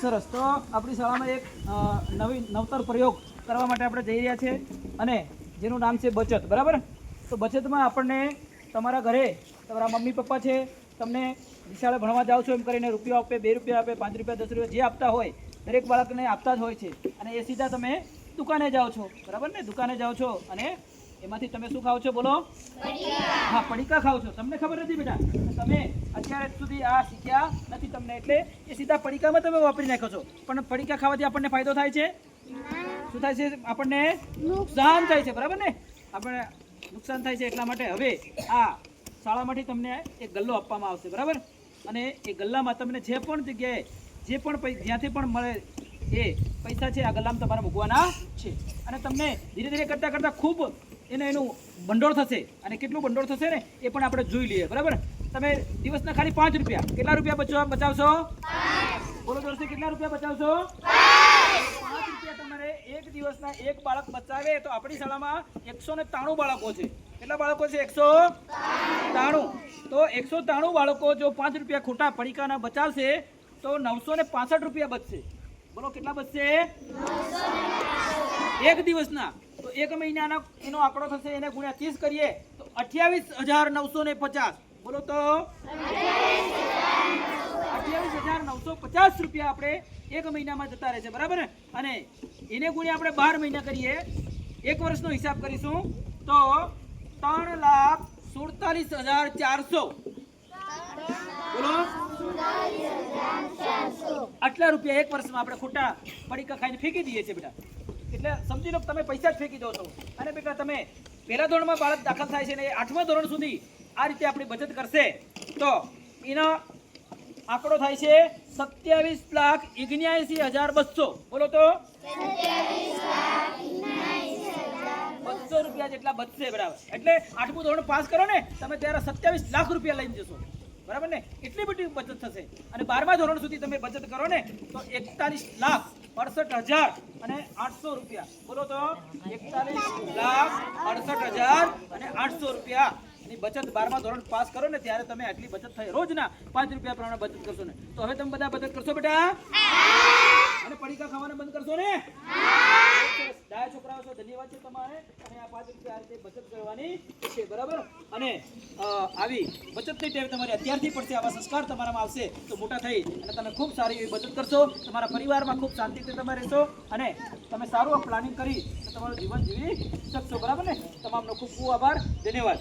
સરસ. તો આપણી શાળામાં એક નવતર પ્રયોગ કરવા માટે આપણે જઈ રહ્યા છીએ અને જેનું નામ છે બચત. બરાબર? તો બચતમાં આપણને તમારા ઘરે તમારા મમ્મી પપ્પા છે, તમને નિશાળે ભણવા જાઓ છો એમ કરીને રૂપિયા આપે, 2 રૂપિયા આપે, 5 રૂપિયા, 10 રૂપિયા જે આપતા હોય દરેક બાળકને આપતા જ હોય છે. અને એ સીધા તમે દુકાને જાઓ છો. બરાબર ને? દુકાને જાઓ છો અને એમાંથી તમે શું ખાઓ છો? બોલો. હા, પડીકા ખાઓ છો. તમને ખબર નથી બેટા, તમે અત્યારે સુધી આ શીખ્યા નથી તમને, એટલે એ સીધા પડીકામાં તમે વાપરી નાખો છો. પણ પડીકા ખાવાથી આપણને ફાયદો થાય છે? શું થાય છે? આપણને નુકસાન થાય છે. બરાબર ને? આપણે નુકસાન થાય છે. એટલા માટે હવે આ શાળામાંથી તમને એક ગલ્લો આપવામાં આવશે. બરાબર? અને એ ગલ્લામાં તમને જે પણ જગ્યાએ જે પણ જ્યાંથી પણ મળે એ પૈસા છે આ ગલ્લામાં તમારે મૂકવાના છે. અને તમને ધીરે ધીરે કરતાં કરતાં ખૂબ એનું ભંડોળ થશે. અને કેટલું ભંડોળ થશે ને એ પણ આપણે જોઈ લઈએ. બરાબર? તમે દિવસના ખાલી 5 રૂપિયા, કેટલા રૂપિયા બચાવશો? બોલો દોસ્તો, કેટલા રૂપિયા બચાવશો? 5 રૂપિયા. તમારે એક દિવસના એક બાળક બચાવે તો આપણી શાળામાં 193 બાળકો છે. કેટલા બાળકો છે? 193. તો 193 બાળકો જો 5 રૂપિયા ખોટા પડીકાના બચાવશે તો 965 રૂપિયા બચશે. બોલો કેટલા બચશે? એક દિવસના. તો એક મહિનાનો એનો આંકડો થશે, એને ગુણ્યા 30 કરીએ તો 28,950. બોલો તો 28,950 રૂપિયા આપણે એક મહિનામાં જતા રહે છે. બરાબર ને? અને એને ગુણ્યા આપણે 12 મહિના કરીએ, એક વર્ષનો હિસાબ કરીશું તો 3,47,400. બોલો, આટલા રૂપિયા એક વર્ષમાં આપણે ખોટા પડીકા ખાઈને ફેંકી દઈએ છીએ બેટા. એટલે સમજી લો તમે પૈસા જ ફેંકી દો છો. અને બેટા તમે પહેલા ધોરણમાં બાળક દાખલ થાય છે ને 8મા ધોરણ સુધી આ રીતે આપણી બચત કરશે તો એનો આંકડો થાય છે 27,79,200. બોલો તો 200 રૂપિયા જેટલા બચશે. બરાબર? એટલે 8મું ધોરણ પાસ કરો ને તમે ત્યારે 27 લાખ રૂપિયા લઈને જશો. બરાબર ને? એટલી બધી બચત થશે. અને 12મા ધોરણ સુધી તમે બચત કરો ને તો 41,68,800 રૂપિયા. બોલો તો 41,68,800 રૂપિયા ની બચત 12મા ધોરણ પાસ કરો ને ત્યારે તમે આટલી બચત થઈ. રોજના 5 રૂપિયા પ્રમાણે બચત કરશો ને તો હવે તમે બધા બચત કરશો બેટા? અને પડીકા ખાવાને બંધ કરશો ને? ડાયા છોકરાઓ છો, ધન્યવાદ છે તમારે. અને આ 5 રૂપિયા આ રીતે બચત કરવાની છે. બરાબર? અને આવી બચતની ટેવ તમારે અત્યારથી પડશે. આવા સંસ્કાર તમારામાં આવશે તો મોટા થઈ અને તમે ખૂબ સારી એવી બચત કરશો. તમારા પરિવારમાં ખૂબ શાંતિથી તમે રહેશો અને તમે સારું પ્લાનિંગ કરી તમારું જીવન જીવી શકશો. બરાબર ને? તમામનો ખૂબ ખૂબ આભાર. ધન્યવાદ.